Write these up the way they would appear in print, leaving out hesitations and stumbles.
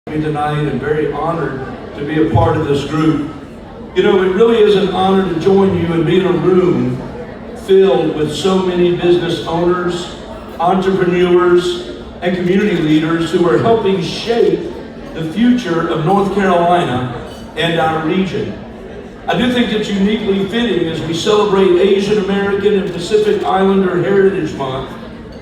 Tonight and very honored to be a part of this group. You know, it really is an honor to join you and be in a room filled with so many business owners, entrepreneurs, and community leaders who are helping shape the future of North Carolina and our region. I do think it's uniquely fitting as we celebrate Asian American and Pacific Islander Heritage Month.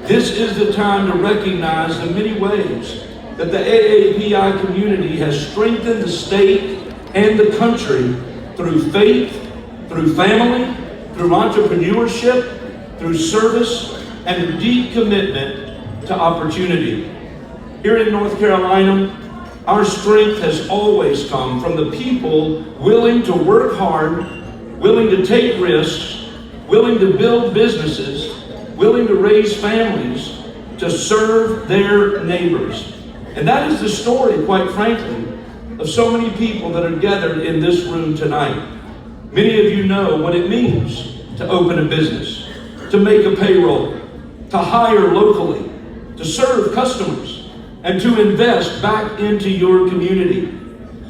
This is the time to recognize the many ways that the AAPI community has strengthened the state and the country through faith, through family, through entrepreneurship, through service, and a deep commitment to opportunity. Here in North Carolina, our strength has always come from the people willing to work hard, willing to take risks, willing to build businesses, willing to raise families, to serve their neighbors. And that is the story, quite frankly, of so many people that are gathered in this room tonight. Many of you know what it means to open a business, to make a payroll, to hire locally, to serve customers, and to invest back into your community.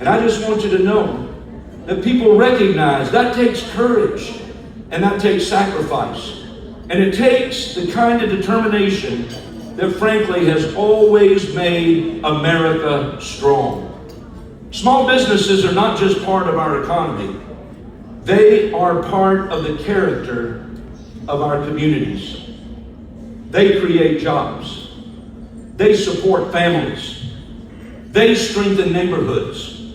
And I just want you to know that people recognize that takes courage and that takes sacrifice. And it takes the kind of determination that frankly has always made America strong. Small businesses are not just part of our economy. They are part of the character of our communities. They create jobs. They support families. They strengthen neighborhoods.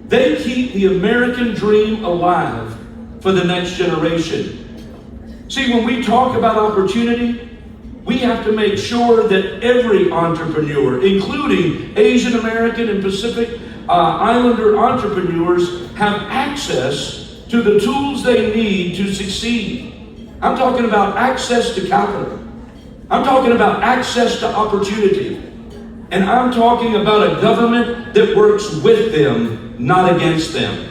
They keep the American dream alive for the next generation. See, when we talk about opportunity, we have to make sure that every entrepreneur, including Asian American and Pacific Islander entrepreneurs, have access to the tools they need to succeed. I'm talking about access to capital. I'm talking about access to opportunity. And I'm talking about a government that works with them, not against them.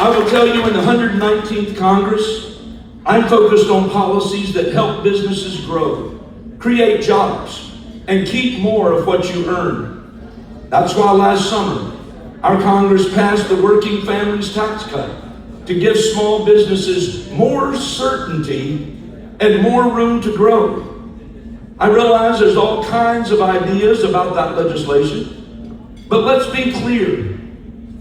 I will tell you, in the 119th Congress, I'm focused on policies that help businesses grow, create jobs, and keep more of what you earn. That's why last summer, our Congress passed the Working Families Tax Cut to give small businesses more certainty and more room to grow. I realize there's all kinds of ideas about that legislation, but let's be clear.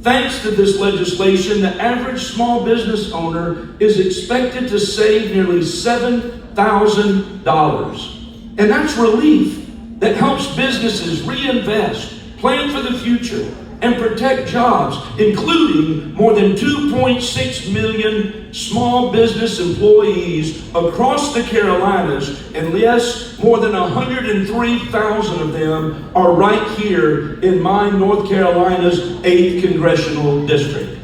Thanks to this legislation, the average small business owner is expected to save nearly $7,000. And that's relief that helps businesses reinvest, plan for the future, and protect jobs, including more than 2.6 million small business employees across the Carolinas, and yes, more than 103,000 of them are right here in my North Carolina's 8th Congressional District.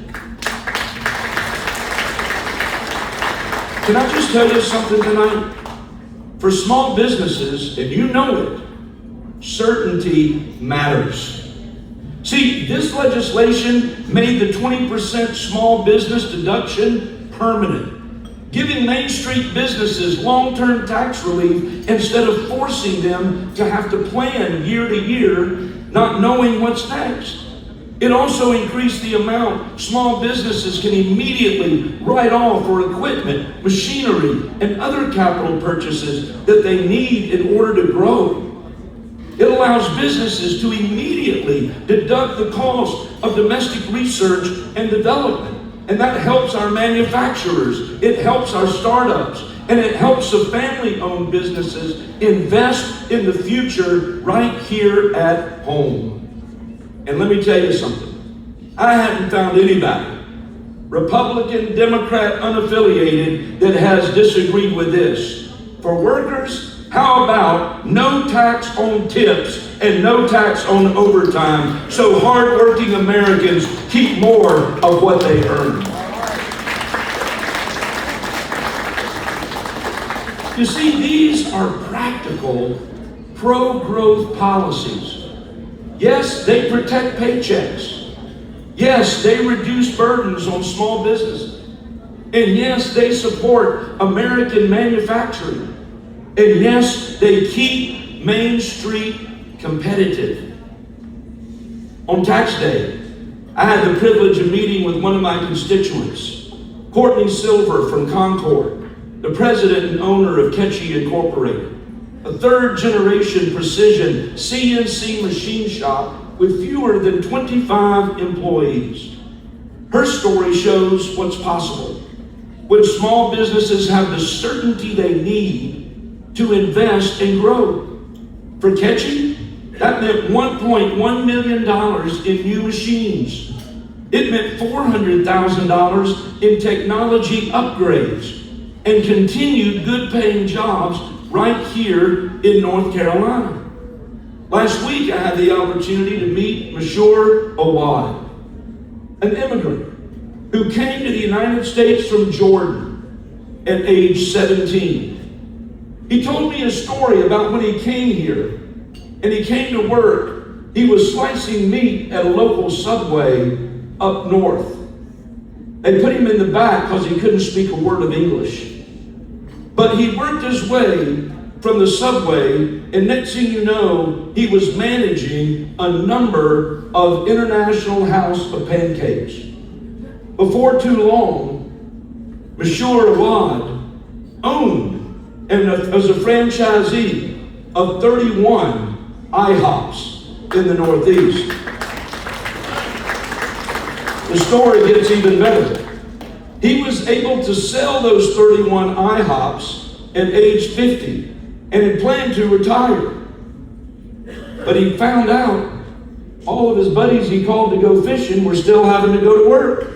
Can I just tell you something tonight? For small businesses, and you know it, certainty matters. See, this legislation made the 20% small business deduction permanent, giving Main Street businesses long-term tax relief instead of forcing them to have to plan year to year, not knowing what's next. It also increased the amount small businesses can immediately write off for equipment, machinery, and other capital purchases that they need in order to grow. It allows businesses to immediately deduct the cost of domestic research and development. And that helps our manufacturers, it helps our startups, and it helps the family-owned businesses invest in the future right here at home. And let me tell you something. I haven't found anybody, Republican, Democrat, unaffiliated, that has disagreed with this. For workers, how about no tax on tips and no tax on overtime, so hardworking Americans keep more of what they earn? You see, these are practical, pro-growth policies. Yes, they protect paychecks. Yes, they reduce burdens on small businesses. And yes, they support American manufacturing. And yes, they keep Main Street competitive. On tax day, I had the privilege of meeting with one of my constituents, Courtney Silver from Concord, the president and owner of Ketchy Incorporated, a third-generation precision CNC machine shop with fewer than 25 employees. Her story shows what's possible when small businesses have the certainty they need to invest and grow. For Ketchy, that meant $1.1 million in new machines. It meant $400,000 in technology upgrades and continued good-paying jobs right here in North Carolina. Last week, I had the opportunity to meet Mashur Awad, an immigrant who came to the United States from Jordan at age 17. He told me a story about when he came here and he came to work. He was slicing meat at a local Subway up north. They put him in the back because he couldn't speak a word of English. But he worked his way from the Subway, and next thing you know, he was managing a number of International House of Pancakes. Before too long, Mashur Awad owned and was a franchisee of 31 IHOPs in the Northeast. The story gets even better. He was able to sell those 31 IHOPs at age 50 and had planned to retire. But he found out all of his buddies he called to go fishing were still having to go to work.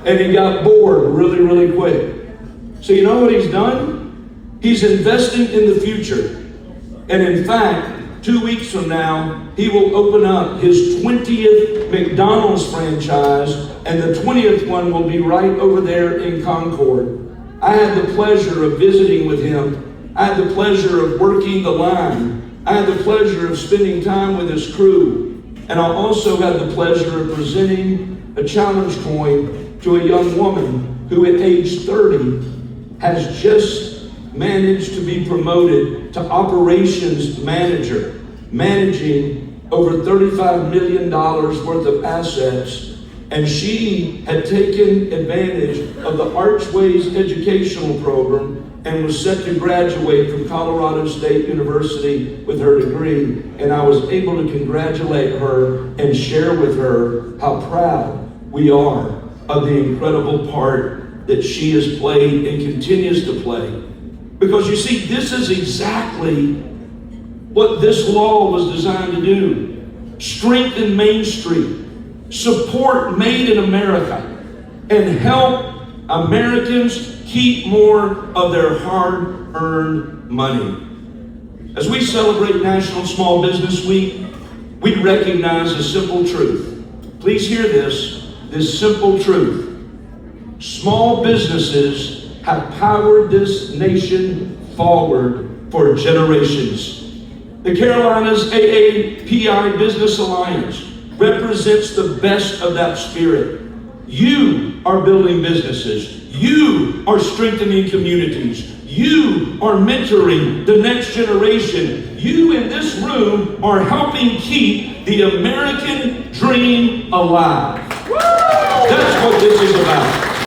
And he got bored really, really quick. So you know what he's done? He's investing in the future. And in fact, 2 weeks from now, he will open up his 20th McDonald's franchise, and the 20th one will be right over there in Concord. I had the pleasure of visiting with him. I had the pleasure of working the line. I had the pleasure of spending time with his crew. And I also had the pleasure of presenting a challenge coin to a young woman who at age 30 has just managed to be promoted to operations manager, managing over $35 million worth of assets. And she had taken advantage of the Archways educational program and was set to graduate from Colorado State University with her degree. And I was able to congratulate her and share with her how proud we are of the incredible part that she has played and continues to play. Because you see, this is exactly what this law was designed to do. Strengthen Main Street, support Made in America, and help Americans keep more of their hard-earned money. As we celebrate National Small Business Week, we recognize a simple truth. Please hear this simple truth. Small businesses have powered this nation forward for generations. The Carolinas AAPI Business Alliance represents the best of that spirit. You are building businesses. You are strengthening communities. You are mentoring the next generation. You in this room are helping keep the American dream alive. That's what this is about.